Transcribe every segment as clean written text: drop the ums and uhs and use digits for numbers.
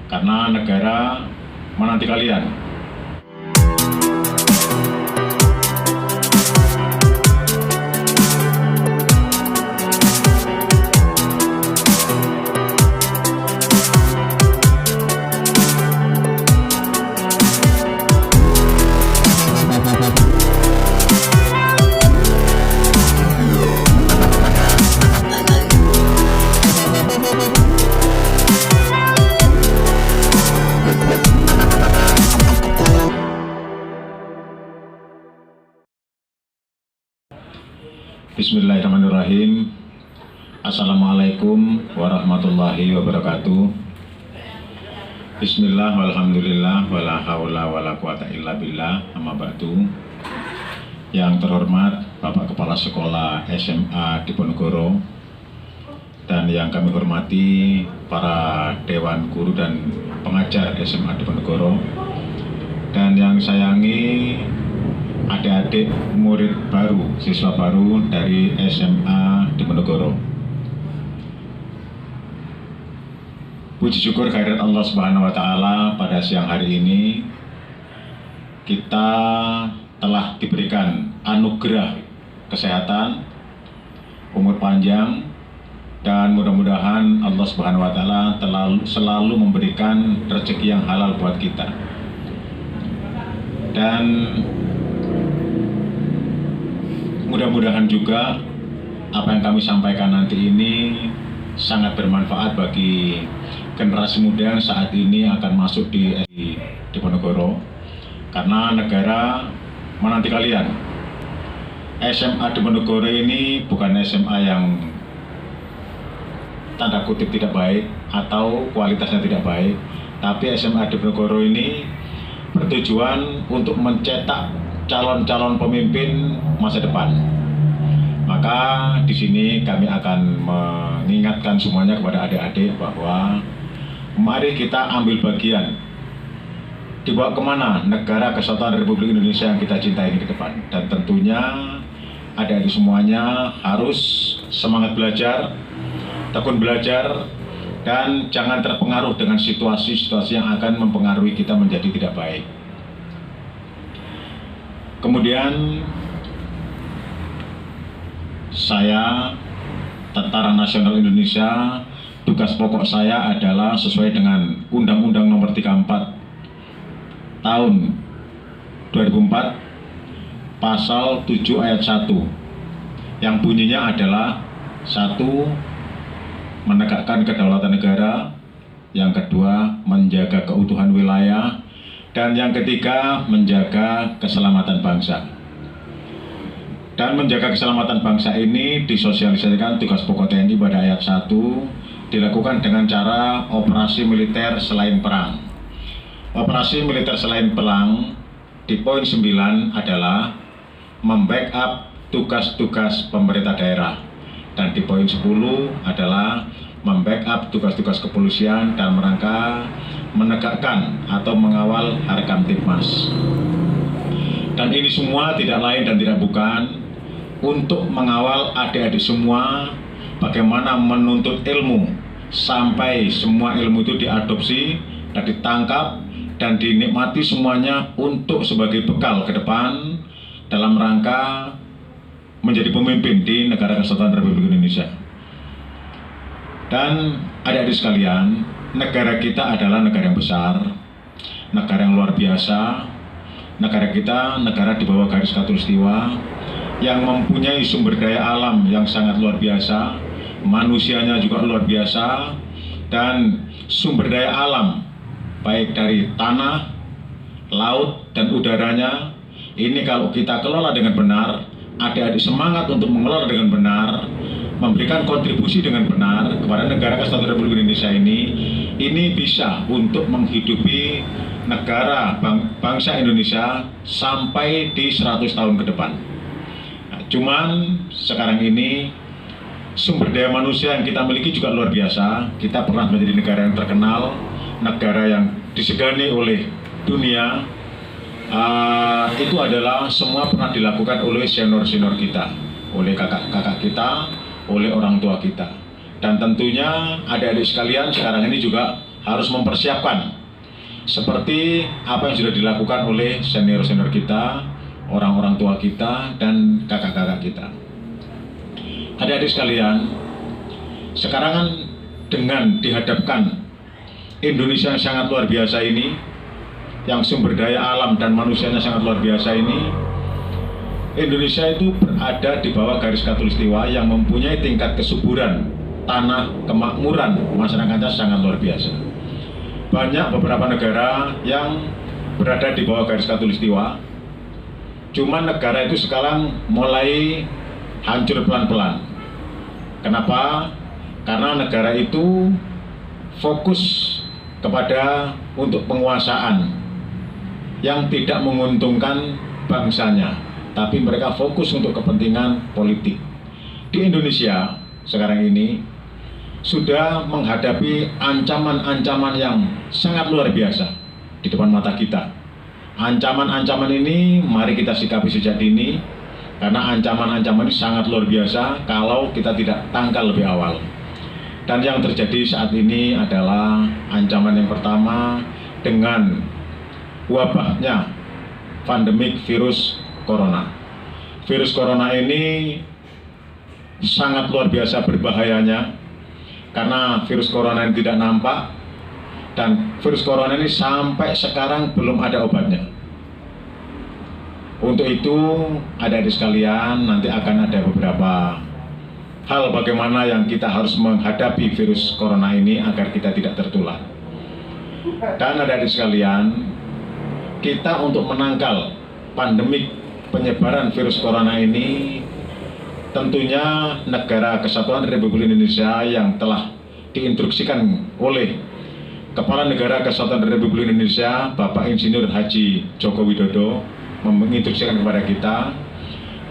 karena negara menanti kalian. Bismillahirrahmanirrahim. Assalamualaikum warahmatullahi wabarakatuh. Bismillah walhamdulillah wala haula wala quwata illa billah, amma ba'du. Yang terhormat Bapak Kepala Sekolah SMA Diponegoro, dan yang kami hormati para Dewan Guru dan pengajar SMA Diponegoro, dan yang sayangi adik-adik murid baru, siswa baru dari SMA Diponegoro. Puji syukur kehadirat Allah Subhanahu wa Ta'ala, pada siang hari ini kita telah diberikan anugerah kesehatan, umur panjang, dan mudah-mudahan Allah Subhanahu wa Ta'ala selalu memberikan rezeki yang halal buat kita. Dan mudah-mudahan juga apa yang kami sampaikan nanti ini sangat bermanfaat bagi generasi muda yang saat ini akan masuk di Diponegoro, karena negara menanti kalian. SMA Diponegoro ini bukan SMA yang tanda kutip tidak baik atau kualitasnya tidak baik, tapi SMA Diponegoro ini bertujuan untuk mencetak calon-calon pemimpin masa depan. Maka di sini kami akan mengingatkan semuanya kepada adik-adik bahwa mari kita ambil bagian, dibawa kemana negara kesatuan Republik Indonesia yang kita cintai ini ke depan. Dan tentunya adik-adik semuanya harus semangat belajar, tekun belajar, dan jangan terpengaruh dengan situasi-situasi yang akan mempengaruhi kita menjadi tidak baik. Kemudian saya, Tentara Nasional Indonesia, tugas pokok saya adalah sesuai dengan Undang-Undang Nomor 34 Tahun 2004 Pasal 7 Ayat 1, yang bunyinya adalah: 1. Menegakkan kedaulatan negara. Yang kedua, menjaga keutuhan wilayah. Dan yang ketiga, menjaga keselamatan bangsa. Dan menjaga keselamatan bangsa ini disosialisasikan tugas pokok TNI pada ayat 1, dilakukan dengan cara operasi militer selain perang. Operasi militer selain perang di poin 9 adalah membackup tugas-tugas pemerintah daerah. Dan di poin 10 adalah membackup tugas-tugas kepolisian dan rangka menegakkan atau mengawal Harkamtibmas. Dan ini semua tidak lain dan tidak bukan untuk mengawal adik-adik semua bagaimana menuntut ilmu sampai semua ilmu itu diadopsi dan ditangkap dan dinikmati semuanya untuk sebagai bekal ke depan dalam rangka menjadi pemimpin di negara kesatuan Republik Indonesia. Dan adik-adik sekalian, negara kita adalah negara yang besar, negara yang luar biasa. Negara kita negara di bawah garis khatulistiwa yang mempunyai sumber daya alam yang sangat luar biasa, manusianya juga luar biasa, dan sumber daya alam baik dari tanah, laut, dan udaranya ini kalau kita kelola dengan benar, adik-adik semangat untuk mengelola dengan benar, memberikan kontribusi dengan benar kepada negara kesatuan Republik Indonesia ini bisa untuk menghidupi negara bangsa Indonesia sampai di 100 tahun ke depan. Nah, cuman sekarang ini sumber daya manusia yang kita miliki juga luar biasa. Kita pernah menjadi negara yang terkenal, negara yang disegani oleh dunia. Itu adalah semua pernah dilakukan oleh senior-senior kita, oleh kakak-kakak kita, oleh orang tua kita. Dan tentunya adik-adik sekalian sekarang ini juga harus mempersiapkan seperti apa yang sudah dilakukan oleh senior-senior kita, orang-orang tua kita, dan kakak-kakak kita. Adik-adik sekalian, sekarang kan dengan dihadapkan Indonesia yang sangat luar biasa ini, yang sumber daya alam dan manusianya sangat luar biasa ini, Indonesia itu berada di bawah garis khatulistiwa yang mempunyai tingkat kesuburan tanah, kemakmuran masyarakatnya sangat luar biasa. Banyak beberapa negara yang berada di bawah garis khatulistiwa, cuman negara itu sekarang mulai hancur pelan-pelan. Kenapa? Karena negara itu fokus kepada untuk penguasaan yang tidak menguntungkan bangsanya, tapi mereka fokus untuk kepentingan politik. Di Indonesia sekarang ini sudah menghadapi ancaman-ancaman yang sangat luar biasa di depan mata kita. Ancaman-ancaman ini mari kita sikapi sejak dini, karena ancaman-ancaman ini sangat luar biasa kalau kita tidak tangkal lebih awal. Dan yang terjadi saat ini adalah ancaman yang pertama dengan wabahnya pandemik virus corona. Virus corona ini sangat luar biasa berbahayanya, karena virus corona ini tidak nampak, dan virus corona ini sampai sekarang belum ada obatnya. Untuk itu, adik-adik sekalian, nanti akan ada beberapa hal bagaimana yang kita harus menghadapi virus corona ini agar kita tidak tertular. Dan adik-adik sekalian, kita untuk menangkal pandemik penyebaran virus corona ini, tentunya Negara Kesatuan Republik Indonesia yang telah diinstruksikan oleh Kepala Negara Kesatuan Republik Indonesia, Bapak Insinyur Haji Joko Widodo, menginstruksikan kepada kita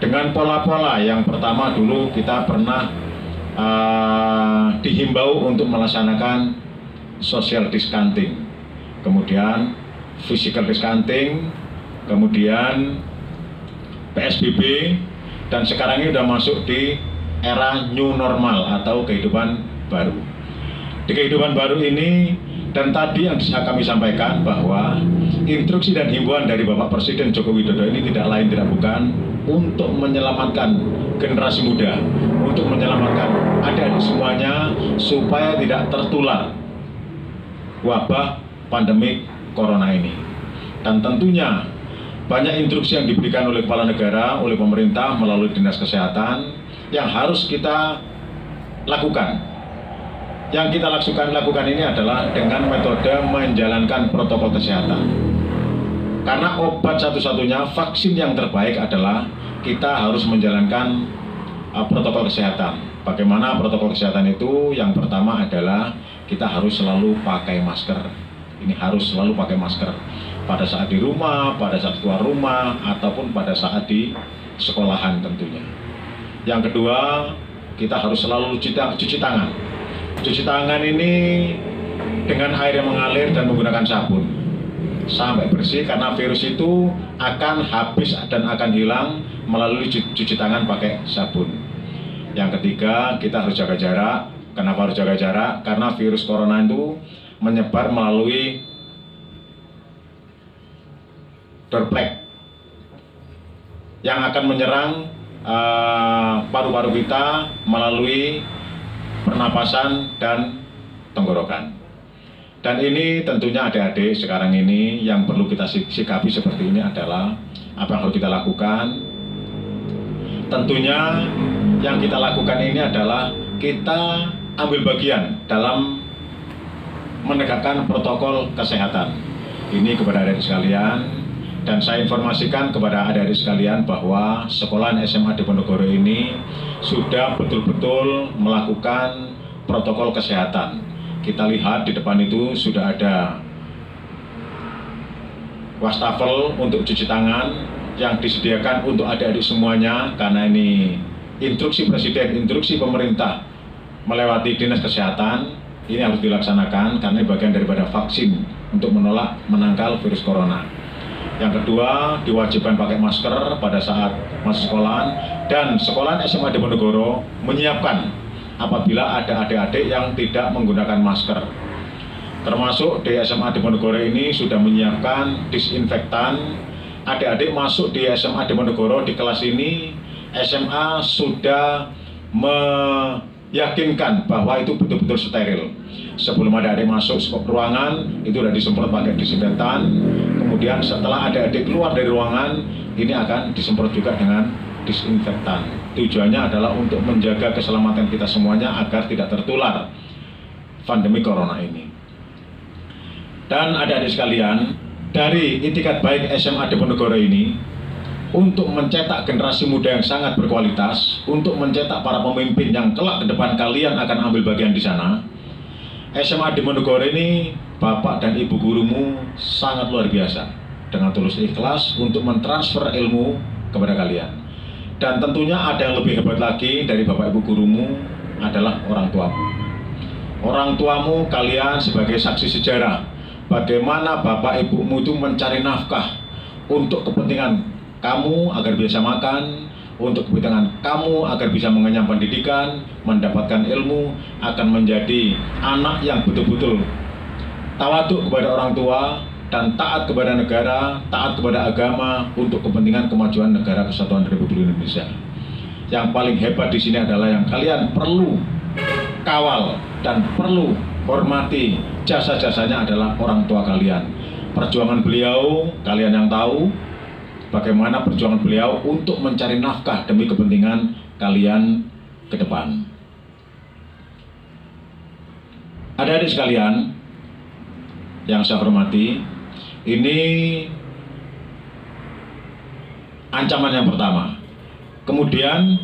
dengan pola-pola. Yang pertama dulu kita pernah dihimbau untuk melaksanakan social distancing, kemudian physical distancing, kemudian PSBB, dan sekarang ini sudah masuk di era new normal atau kehidupan baru. Di kehidupan baru ini, dan tadi yang bisa kami sampaikan bahwa instruksi dan himbauan dari Bapak Presiden Joko Widodo ini tidak lain tidak bukan untuk menyelamatkan generasi muda, untuk menyelamatkan adik-adik semuanya supaya tidak tertular wabah pandemik corona ini. Dan tentunya banyak instruksi yang diberikan oleh kepala negara, oleh pemerintah melalui Dinas Kesehatan yang harus kita lakukan. Yang kita lakukan ini adalah dengan metode menjalankan protokol kesehatan. Karena obat satu-satunya, vaksin yang terbaik adalah kita harus menjalankan protokol kesehatan. Bagaimana protokol kesehatan itu? Yang pertama adalah kita harus selalu pakai masker. Ini harus selalu pakai masker pada saat di rumah, pada saat keluar rumah, ataupun pada saat di sekolahan tentunya. Yang kedua, kita harus selalu cuci tangan. Cuci tangan ini dengan air yang mengalir dan menggunakan sabun sampai bersih, karena virus itu akan habis dan akan hilang melalui cuci tangan pakai sabun. Yang ketiga, kita harus jaga jarak. Kenapa harus jaga jarak? Karena virus corona itu menyebar melalui droplet yang akan menyerang paru-paru kita melalui pernapasan dan tenggorokan. Dan ini tentunya adik-adik sekarang ini yang perlu kita sikapi seperti ini adalah apa yang harus kita lakukan. Tentunya yang kita lakukan ini adalah kita ambil bagian dalam menegakkan protokol kesehatan ini kepada adik-adik sekalian. Dan saya informasikan kepada adik-adik sekalian bahwa sekolahan SMA Diponegoro ini sudah betul-betul melakukan protokol kesehatan. Kita lihat di depan itu sudah ada wastafel untuk cuci tangan yang disediakan untuk adik-adik semuanya, karena ini instruksi Presiden, instruksi pemerintah melewati Dinas Kesehatan. Ini harus dilaksanakan karena ini bagian daripada vaksin untuk menangkal virus corona. Yang kedua, diwajibkan pakai masker pada saat masuk sekolahan, dan sekolahan SMA Diponegoro menyiapkan apabila ada adik-adik yang tidak menggunakan masker. Termasuk di SMA Diponegoro ini sudah menyiapkan disinfektan. Adik-adik masuk di SMA Diponegoro di kelas ini, SMA sudah meyakinkan bahwa itu betul-betul steril. Sebelum adik-adik masuk ruangan, itu sudah disemprot pakai disinfektan. Kemudian setelah adik-adik keluar dari ruangan, ini akan disemprot juga dengan disinfektan. Tujuannya adalah untuk menjaga keselamatan kita semuanya agar tidak tertular pandemi corona ini. Dan adik-adik sekalian, dari itikat baik SMA Diponegoro ini untuk mencetak generasi muda yang sangat berkualitas, untuk mencetak para pemimpin yang kelak ke depan kalian akan ambil bagian di sana. SMA Diponegoro ini, Bapak dan Ibu gurumu sangat luar biasa dengan tulus ikhlas untuk mentransfer ilmu kepada kalian. Dan tentunya ada yang lebih hebat lagi dari Bapak Ibu gurumu adalah orang tuamu. Orang tuamu kalian sebagai saksi sejarah bagaimana bapak ibumu itu mencari nafkah untuk kepentingan kamu agar bisa makan, untuk kepentingan kamu agar bisa mengenyam pendidikan, mendapatkan ilmu, akan menjadi anak yang betul-betul tawaduk kepada orang tua dan taat kepada negara, taat kepada agama untuk kepentingan kemajuan negara kesatuan Republik Indonesia. Yang paling hebat di sini adalah yang kalian perlu kawal dan perlu hormati jasa-jasanya adalah orang tua kalian. Perjuangan beliau, kalian yang tahu bagaimana perjuangan beliau untuk mencari nafkah demi kepentingan kalian ke depan. Adik-adik sekalian yang saya hormati, ini ancaman yang pertama. Kemudian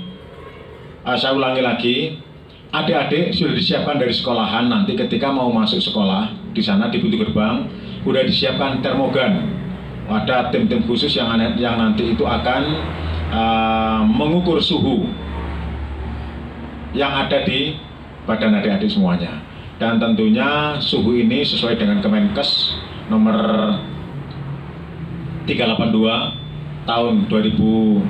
saya ulangi lagi, adik-adik sudah disiapkan dari sekolahan nanti ketika mau masuk sekolah di sana di pintu gerbang sudah disiapkan termogan. Ada tim-tim khusus yang nanti itu akan mengukur suhu yang ada di badan adik-adik semuanya. Dan tentunya suhu ini sesuai dengan Kemenkes nomor 382 tahun 2020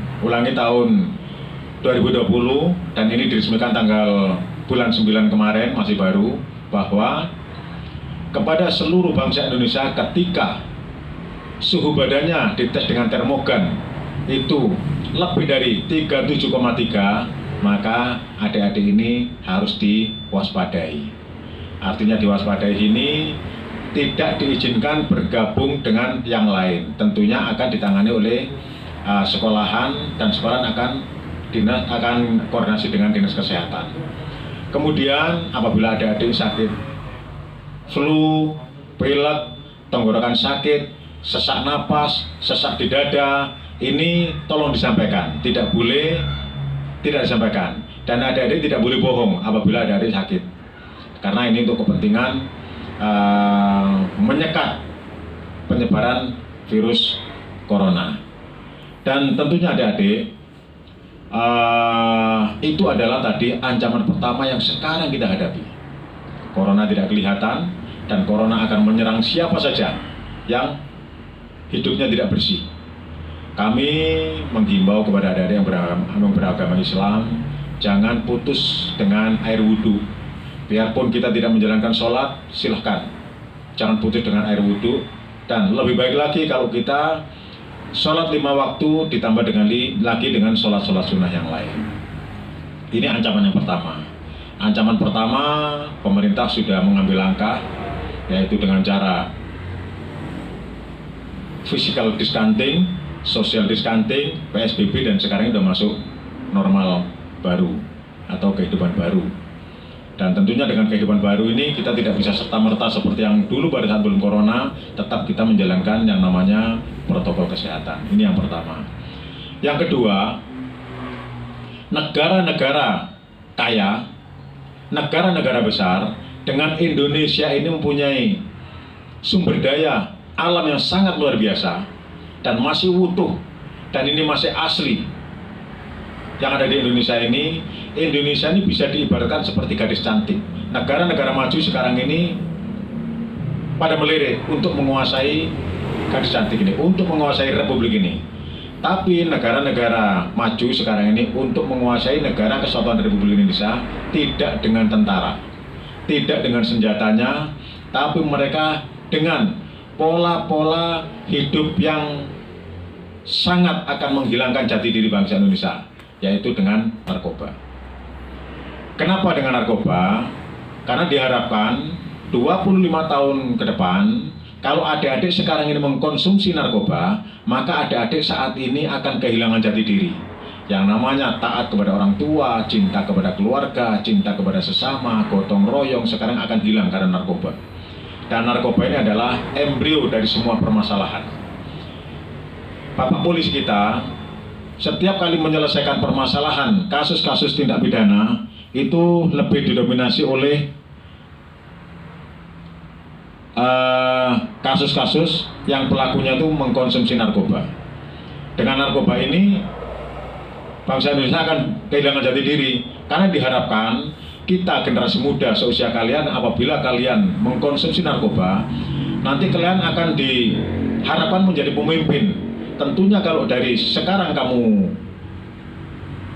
dan ini diresmikan tanggal bulan 9 kemarin, masih baru, bahwa kepada seluruh bangsa Indonesia ketika suhu badannya dites dengan termogan itu lebih dari 37,3, maka adik-adik ini harus diwaspadai. Artinya diwaspadai ini tidak diizinkan bergabung dengan yang lain. Tentunya akan ditangani oleh sekolahan dan sekolahan akan koordinasi dengan dinas kesehatan. Kemudian apabila adik-adik sakit flu, pilek, tenggorokan sakit, sesak napas, sesak di dada, ini tolong disampaikan, tidak boleh tidak disampaikan. Dan adik-adik tidak boleh bohong apabila adik-adik sakit, karena ini untuk kepentingan menyekat penyebaran virus corona. Dan tentunya adik-adik, itu adalah tadi ancaman pertama yang sekarang kita hadapi. Corona tidak kelihatan dan corona akan menyerang siapa saja yang hidupnya tidak bersih. Kami menghimbau kepada adik-adik yang beragama Islam, jangan putus dengan air wudhu. Biarpun kita tidak menjalankan sholat, silahkan jangan putus dengan air wudhu. Dan lebih baik lagi kalau kita sholat 5 waktu ditambah lagi dengan sholat-sholat sunnah yang lain. Ini ancaman yang pertama. Ancaman pertama, pemerintah sudah mengambil langkah, yaitu dengan cara physical distancing, social distancing, PSBB, dan sekarang sudah masuk normal baru atau kehidupan baru. Dan tentunya dengan kehidupan baru ini kita tidak bisa serta-merta seperti yang dulu pada saat belum corona, tetap kita menjalankan yang namanya protokol kesehatan. Ini yang pertama. Yang kedua, negara-negara kaya, negara-negara besar dengan Indonesia ini mempunyai sumber daya alam yang sangat luar biasa dan masih utuh, dan ini masih asli yang ada di Indonesia ini. Indonesia ini bisa diibaratkan seperti gadis cantik. Negara-negara maju sekarang ini pada melirik untuk menguasai gadis cantik ini, untuk menguasai republik ini. Tapi negara-negara maju sekarang ini untuk menguasai negara kesatuan Republik Indonesia tidak dengan tentara, tidak dengan senjatanya, tapi mereka dengan pola-pola hidup yang sangat akan menghilangkan jati diri bangsa Indonesia, yaitu dengan narkoba. Kenapa dengan narkoba? Karena diharapkan 25 tahun ke depan, kalau adik-adik sekarang ini mengkonsumsi narkoba, maka adik-adik saat ini akan kehilangan jati diri. Yang namanya taat kepada orang tua, cinta kepada keluarga, cinta kepada sesama, gotong royong sekarang akan hilang karena narkoba. Dan narkoba ini adalah embrio dari semua permasalahan. Bapak polisi kita, setiap kali menyelesaikan permasalahan kasus-kasus tindak pidana, itu lebih didominasi oleh kasus-kasus yang pelakunya itu mengkonsumsi narkoba. Dengan narkoba ini, bangsa Indonesia akan kehilangan jati diri, karena diharapkan kita generasi muda seusia kalian, apabila kalian mengkonsumsi narkoba, nanti kalian akan diharapkan menjadi pemimpin. Tentunya kalau dari sekarang kamu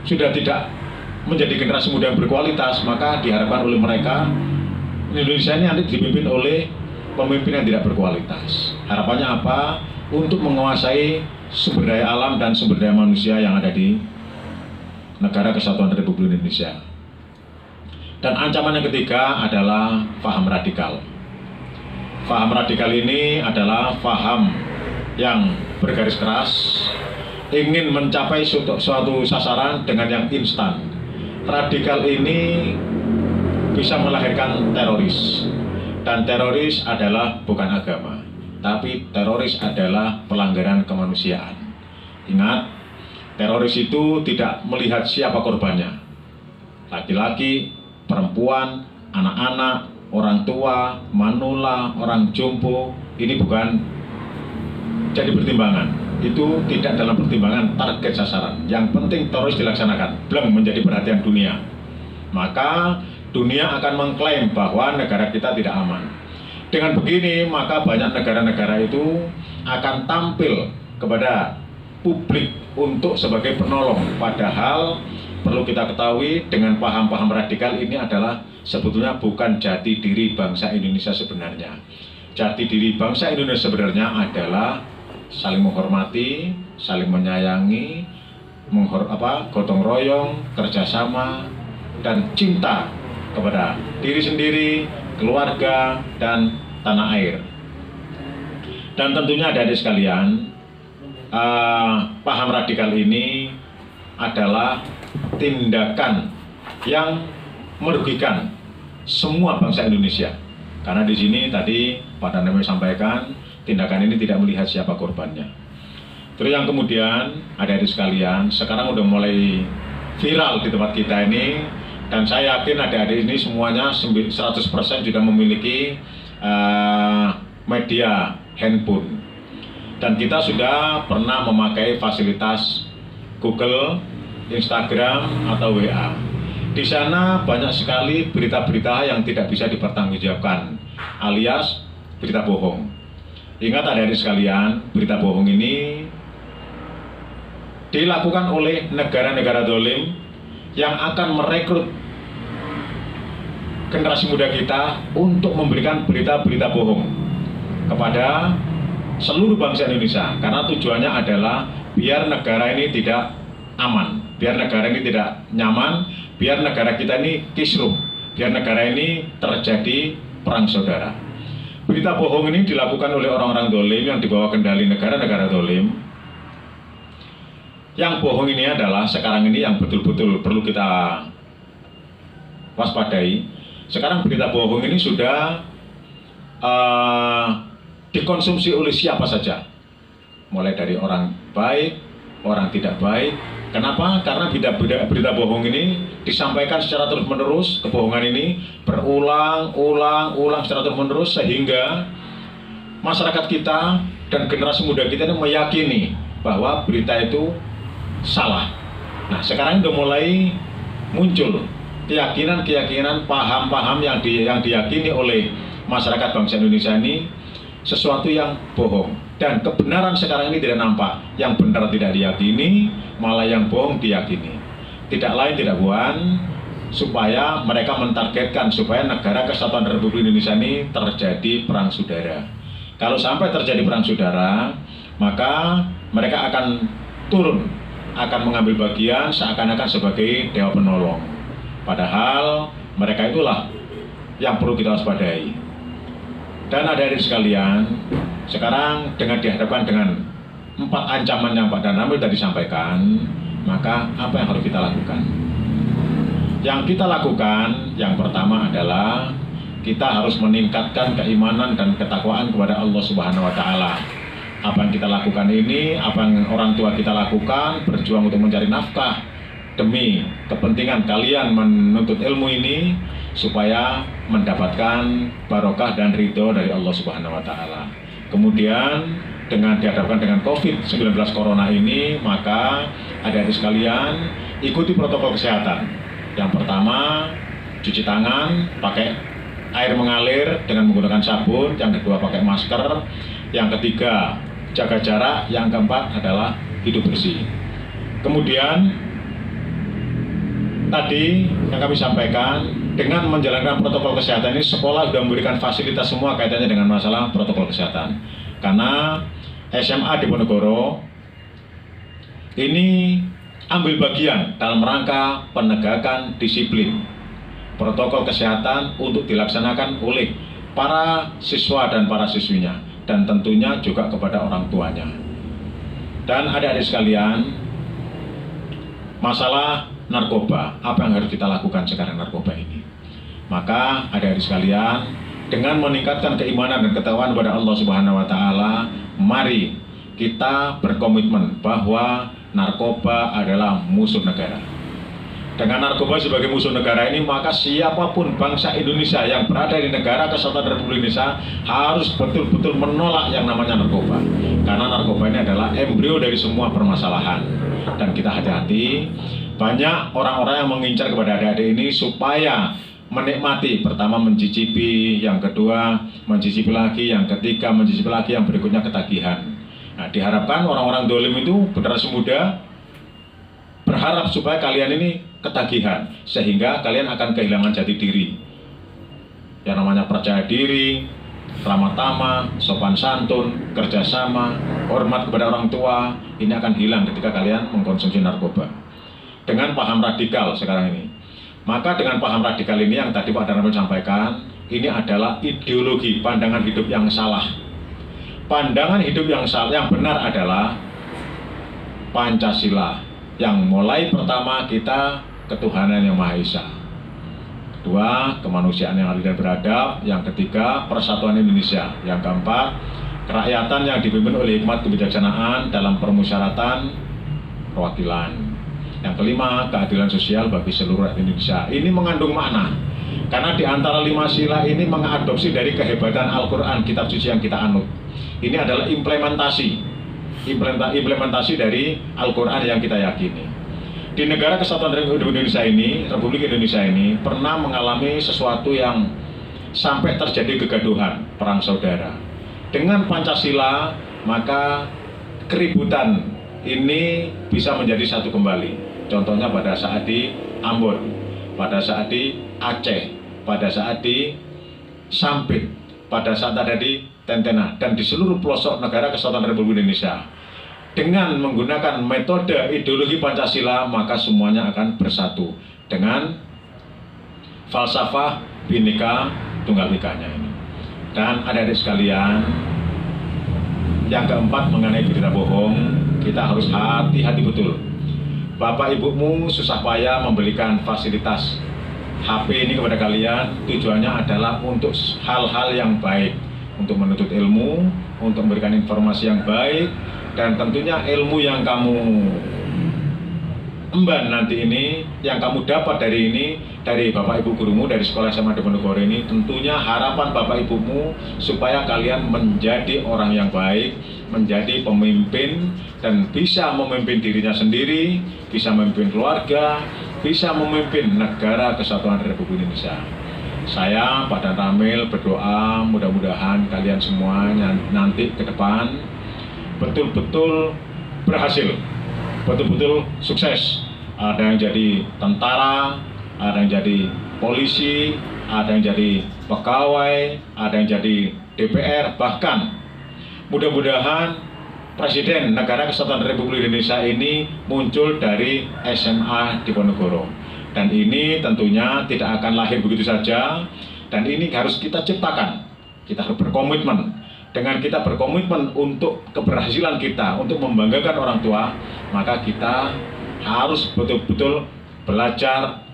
sudah tidak menjadi generasi muda yang berkualitas, maka diharapkan oleh mereka Indonesia ini nanti dipimpin oleh pemimpin yang tidak berkualitas. Harapannya apa? Untuk menguasai sumber daya alam dan sumber daya manusia yang ada di Negara Kesatuan Republik Indonesia. Dan ancaman yang ketiga adalah paham radikal. Paham radikal ini adalah paham yang bergaris keras, ingin mencapai suatu sasaran dengan yang instan. Radikal ini bisa melahirkan teroris. Dan teroris adalah bukan agama, tapi teroris adalah pelanggaran kemanusiaan. Ingat, teroris itu tidak melihat siapa korbannya. Laki-laki, perempuan, anak-anak, orang tua, manula, orang jompo, ini bukan jadi pertimbangan. Itu tidak dalam pertimbangan target sasaran. Yang penting teroris dilaksanakan, belum menjadi perhatian dunia. Maka dunia akan mengklaim bahwa negara kita tidak aman. Dengan begini, maka banyak negara-negara itu akan tampil kepada publik untuk sebagai penolong. Padahal perlu kita ketahui, dengan paham-paham radikal ini adalah sebetulnya bukan jati diri bangsa Indonesia sebenarnya. Jati diri bangsa Indonesia sebenarnya adalah saling menghormati, saling menyayangi, gotong royong, kerjasama, dan cinta kepada diri sendiri, keluarga, dan tanah air. Dan tentunya adik-adik sekalian, paham radikal ini adalah tindakan yang merugikan semua bangsa Indonesia. Karena di sini tadi Pak Dandim sampaikan, tindakan ini tidak melihat siapa korbannya. Terus yang kemudian, adik-adik sekalian, sekarang udah mulai viral di tempat kita ini. Dan saya yakin adik-adik ini semuanya 100% sudah memiliki media handphone. Dan kita sudah pernah memakai fasilitas Google, Instagram, atau WA. Di sana banyak sekali berita-berita yang tidak bisa dipertanggungjawabkan, alias berita bohong. Ingat adik-adik sekalian, berita bohong ini dilakukan oleh negara-negara zalim yang akan merekrut generasi muda kita untuk memberikan berita-berita bohong kepada seluruh bangsa Indonesia, karena tujuannya adalah biar negara ini tidak aman, biar negara ini tidak nyaman, biar negara kita ini kisruh, biar negara ini terjadi perang saudara. Berita bohong ini dilakukan oleh orang-orang zalim yang dibawa kendali negara-negara zalim. Yang bohong ini adalah sekarang ini yang betul-betul perlu kita waspadai. Sekarang berita bohong ini sudah dikonsumsi oleh siapa saja, mulai dari orang baik, orang tidak baik. Kenapa? Karena berita bohong ini disampaikan secara terus-menerus. Kebohongan ini berulang-ulang secara terus-menerus, sehingga masyarakat kita dan generasi muda kita ini meyakini bahwa berita itu salah. Nah, sekarang sudah mulai muncul keyakinan-keyakinan, paham-paham yang diyakini oleh masyarakat bangsa Indonesia ini sesuatu yang bohong. Dan kebenaran sekarang ini tidak nampak. Yang benar tidak diyakini, malah yang bohong diyakini. Tidak lain tidak bukan, supaya mereka mentargetkan supaya negara kesatuan Republik Indonesia ini terjadi perang saudara. Kalau sampai terjadi perang saudara, maka mereka akan turun, akan mengambil bagian seakan-akan sebagai dewa penolong. Padahal mereka itulah yang perlu kita waspadai. Dan adik-adik sekalian, sekarang dengan dihadapkan dengan 4 ancaman yang Pak Dan Ramil tadi sampaikan, maka apa yang harus kita lakukan? Yang kita lakukan yang pertama adalah kita harus meningkatkan keimanan dan ketakwaan kepada Allah Subhanahu wa Ta'ala. Apa yang kita lakukan ini, apa yang orang tua kita lakukan, berjuang untuk mencari nafkah demi kepentingan kalian menuntut ilmu ini supaya mendapatkan barokah dan ridho dari Allah Subhanahu wa Ta'ala. Kemudian dengan dihadapkan dengan COVID-19 Corona ini, maka adik-adik sekalian ikuti protokol kesehatan. Yang pertama, cuci tangan pakai air mengalir dengan menggunakan sabun. Yang kedua, pakai masker. Yang ketiga, jaga jarak. Yang keempat adalah hidup bersih. Kemudian tadi yang kami sampaikan, dengan menjalankan protokol kesehatan ini, sekolah sudah memberikan fasilitas semua kaitannya dengan masalah protokol kesehatan. Karena SMA Diponegoro ini ambil bagian dalam rangka penegakan disiplin protokol kesehatan untuk dilaksanakan oleh para siswa dan para siswinya, dan tentunya juga kepada orang tuanya. Dan adik-adik sekalian, masalah narkoba, apa yang harus kita lakukan sekarang narkoba ini? Maka adik-adik sekalian, dengan meningkatkan keimanan dan ketakwaan kepada Allah Subhanahu wa Ta'ala, mari kita berkomitmen bahwa narkoba adalah musuh negara. Dengan narkoba sebagai musuh negara ini, maka siapapun bangsa Indonesia yang berada di negara kesatuan Republik Indonesia harus betul-betul menolak yang namanya narkoba. Karena narkoba ini adalah embrio dari semua permasalahan. Dan kita hati-hati, banyak orang-orang yang mengincar kepada adik-adik ini supaya menikmati, pertama mencicipi, yang kedua mencicipi lagi, yang ketiga mencicipi lagi, yang berikutnya ketagihan. Nah, diharapkan orang-orang dolim itu generasi muda berharap supaya kalian ini ketagihan, sehingga kalian akan kehilangan jati diri. Yang namanya percaya diri, ramah tamah, sopan santun, kerjasama, hormat kepada orang tua, ini akan hilang ketika kalian mengkonsumsi narkoba. Dengan paham radikal sekarang ini. Maka dengan paham radikal ini yang tadi Pak Dan Ramil sampaikan, ini adalah ideologi pandangan hidup yang salah. Pandangan hidup yang salah, yang benar adalah Pancasila. Yang mulai pertama kita ketuhanan yang Maha Esa. Kedua, kemanusiaan yang adil dan beradab. Yang ketiga, persatuan Indonesia. Yang keempat, kerakyatan yang dipimpin oleh hikmat kebijaksanaan dalam permusyawaratan perwakilan. Yang kelima, keadilan sosial bagi seluruh rakyat Indonesia. Ini mengandung makna. Karena di antara 5 sila ini mengadopsi dari kehebatan Al-Quran, kitab suci yang kita anut. Ini adalah implementasi dari Al-Quran yang kita yakini. Di negara kesatuan Republik Indonesia ini pernah mengalami sesuatu yang sampai terjadi kegaduhan, perang saudara. Dengan Pancasila, maka keributan ini bisa menjadi satu kembali. Contohnya pada saat di Ambon, pada saat di Aceh, pada saat di Sampit, pada saat ada di Tentena, dan di seluruh pelosok negara kesatuan Republik Indonesia. Dengan menggunakan metode ideologi Pancasila, maka semuanya akan bersatu dengan falsafah Bhinneka Tunggal Ikanya ini. Dan adik-adik sekalian, yang keempat mengenai berita bohong, kita harus hati-hati betul. Bapak ibumu susah payah membelikan fasilitas HP ini kepada kalian, tujuannya adalah untuk hal-hal yang baik, untuk menuntut ilmu, untuk memberikan informasi yang baik, dan tentunya ilmu yang kamu emban nanti ini, yang kamu dapat dari ini, dari Bapak Ibu gurumu, dari sekolah SMA Diponegoro ini, tentunya harapan Bapak Ibumu supaya kalian menjadi orang yang baik, menjadi pemimpin, dan bisa memimpin dirinya sendiri, bisa memimpin keluarga, bisa memimpin negara kesatuan Republik Indonesia. Saya, Pak Dan Ramil, berdoa mudah-mudahan kalian semua nanti ke depan betul-betul berhasil, betul-betul sukses. Ada yang jadi tentara, ada yang jadi polisi, ada yang jadi pegawai, ada yang jadi DPR, bahkan mudah-mudahan Presiden Negara Kesatuan Republik Indonesia ini muncul dari SMA Diponegoro. Dan ini tentunya tidak akan lahir begitu saja, dan ini harus kita ciptakan. Kita harus berkomitmen. Dengan kita berkomitmen untuk keberhasilan kita, untuk membanggakan orang tua, maka kita harus betul-betul belajar,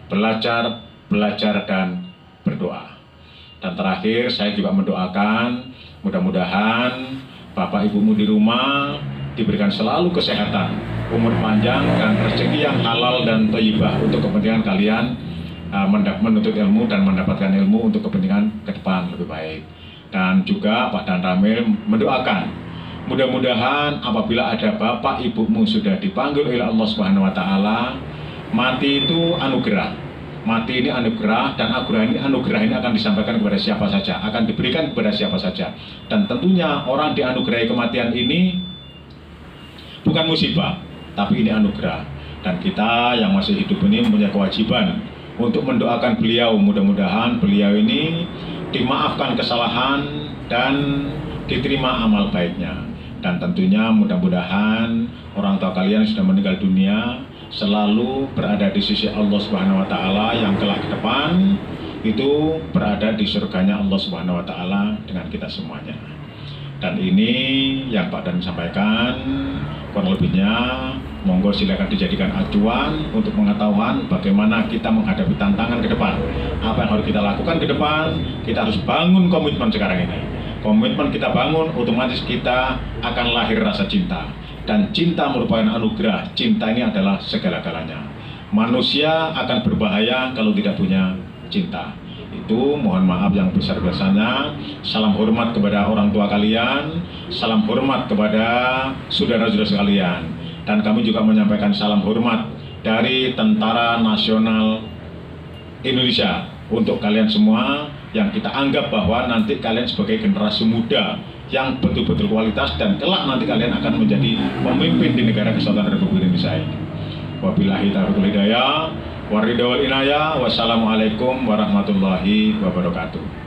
dan berdoa. Dan terakhir, saya juga mendoakan mudah-mudahan Bapak Ibumu di rumah diberikan selalu kesehatan, umur panjang, dan rezeki yang halal dan thayyibah untuk kepentingan kalian menuntut ilmu dan mendapatkan ilmu untuk kepentingan ke depan lebih baik. Dan juga Pak Dan Ramil mendoakan mudah-mudahan apabila ada Bapak Ibumu sudah dipanggil oleh Allah Subhanahu wa taala, mati itu anugerah. Mati ini anugerah, dan anugerah ini akan disampaikan kepada siapa saja, akan diberikan kepada siapa saja. Dan tentunya orang dianugerahi kematian ini bukan musibah, tapi ini anugerah. Dan kita yang masih hidup ini mempunyai kewajiban untuk mendoakan beliau, mudah-mudahan beliau ini dimaafkan kesalahan dan diterima amal baiknya. Dan tentunya mudah-mudahan orang tua kalian sudah meninggal dunia selalu berada di sisi Allah Subhanahu wa taala yang kelak ke depan itu berada di surganya Allah Subhanahu wa taala dengan kita semuanya. Dan ini yang Pak Dan sampaikan, kurang lebihnya monggo silakan dijadikan acuan untuk pengetahuan bagaimana kita menghadapi tantangan ke depan. Apa yang harus kita lakukan ke depan, kita harus bangun komitmen sekarang ini. Komitmen kita bangun, otomatis kita akan lahir rasa cinta. Dan cinta merupakan anugerah, cinta ini adalah segala-galanya. Manusia akan berbahaya kalau tidak punya cinta. Itu mohon maaf yang besar-besarnya. Salam hormat kepada orang tua kalian, salam hormat kepada saudara-saudara sekalian. Dan kami juga menyampaikan salam hormat dari Tentara Nasional Indonesia untuk kalian semua yang kita anggap bahwa nanti kalian sebagai generasi muda yang betul-betul kualitas, dan kelak nanti kalian akan menjadi pemimpin di negara Kesatuan Republik Indonesia ini. Wabillahi taufiq hidayah, waridha wal inayah, wassalamualaikum warahmatullahi wabarakatuh.